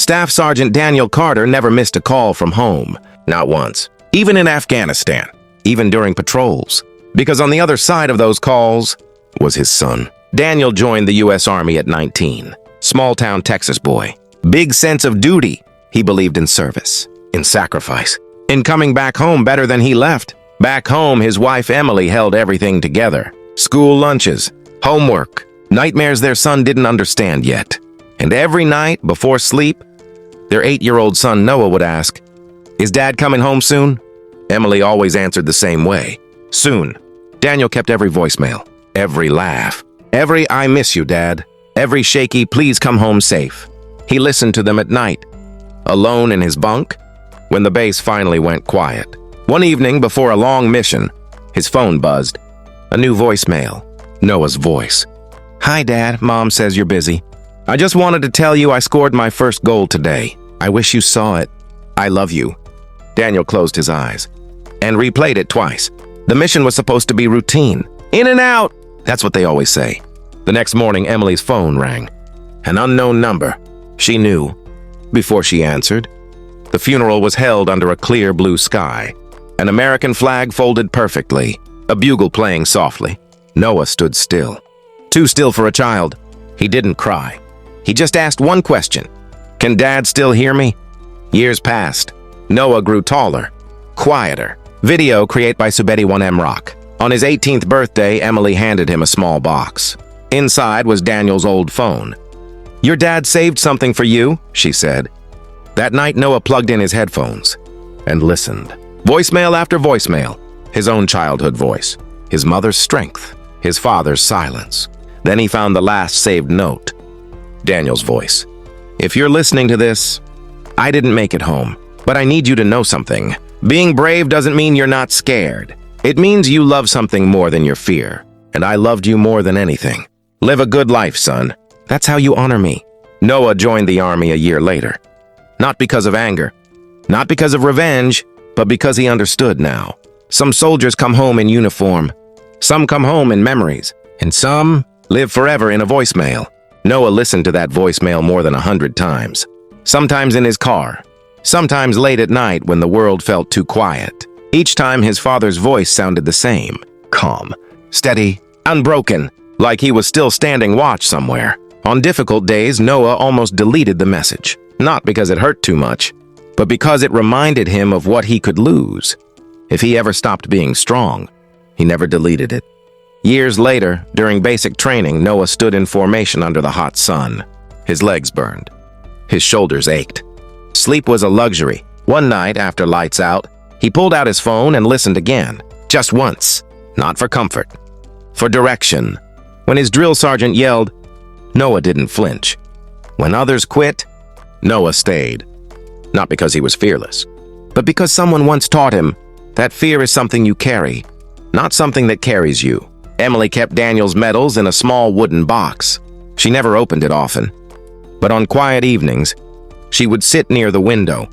Staff Sergeant Daniel Carter never missed a call from home, not once, even in Afghanistan, even during patrols, because on the other side of those calls was his son. Daniel joined the U.S. Army at 19, small-town Texas boy. Big sense of duty. He believed in service, in sacrifice, in coming back home better than he left. Back home, his wife Emily held everything together. School lunches, homework, nightmares their son didn't understand yet. And every night, before sleep, their 8-year-old son Noah would ask, "Is Dad coming home soon?" Emily always answered the same way, "Soon." Daniel kept every voicemail, every laugh, every "I miss you, Dad," every shaky "Please come home safe." He listened to them at night, alone in his bunk, when the base finally went quiet. One evening before a long mission, his phone buzzed. A new voicemail, Noah's voice. "Hi, Dad. Mom says you're busy. I just wanted to tell you I scored my first goal today. I wish you saw it. I love you." Daniel closed his eyes and replayed it twice. The mission was supposed to be routine. In and out. That's what they always say. The next morning, Emily's phone rang. An unknown number. She knew. Before she answered, the funeral was held under a clear blue sky. An American flag folded perfectly, a bugle playing softly. Noah stood still. Too still for a child. He didn't cry. He just asked one question. "Can Dad still hear me?" Years passed. Noah grew taller, quieter. Video created by Subedi1M Rock. On his 18th birthday, Emily handed him a small box. Inside was Daniel's old phone. "Your dad saved something for you," she said. That night, Noah plugged in his headphones and listened. Voicemail after voicemail. His own childhood voice. His mother's strength. His father's silence. Then he found the last saved note. Daniel's voice. "If you're listening to this, I didn't make it home, but I need you to know something. Being brave doesn't mean you're not scared. It means you love something more than your fear, and I loved you more than anything. Live a good life, son. That's how you honor me." Noah joined the Army a year later. Not because of anger, not because of revenge, but because he understood now. Some soldiers come home in uniform. Some come home in memories, and some live forever in a voicemail. Noah listened to that voicemail more than 100 times. Sometimes in his car, sometimes late at night when the world felt too quiet. Each time his father's voice sounded the same, calm, steady, unbroken, like he was still standing watch somewhere. On difficult days, Noah almost deleted the message, not because it hurt too much, but because it reminded him of what he could lose. If he ever stopped being strong, he never deleted it. Years later, during basic training, Noah stood in formation under the hot sun. His legs burned. His shoulders ached. Sleep was a luxury. One night, after lights out, he pulled out his phone and listened again. Just once. Not for comfort. For direction. When his drill sergeant yelled, Noah didn't flinch. When others quit, Noah stayed. Not because he was fearless, but because someone once taught him that fear is something you carry, not something that carries you. Emily kept Daniel's medals in a small wooden box. She never opened it often, but on quiet evenings, she would sit near the window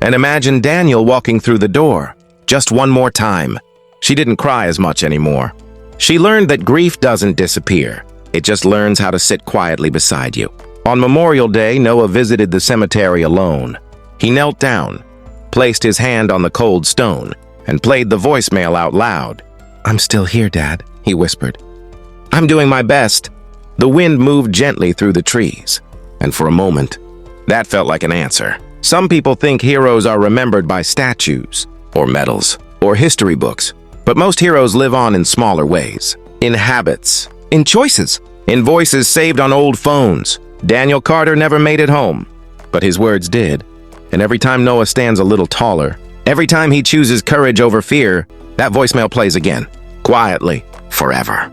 and imagine Daniel walking through the door just one more time. She didn't cry as much anymore. She learned that grief doesn't disappear. It just learns how to sit quietly beside you. On Memorial Day, Noah visited the cemetery alone. He knelt down, placed his hand on the cold stone, and played the voicemail out loud. "I'm still here, Dad," he whispered. "I'm doing my best." The wind moved gently through the trees, and for a moment, that felt like an answer. Some people think heroes are remembered by statues, or medals, or history books, but most heroes live on in smaller ways. In habits, in choices, in voices saved on old phones. Daniel Carter never made it home, but his words did. And every time Noah stands a little taller, every time he chooses courage over fear, that voicemail plays again, quietly, forever.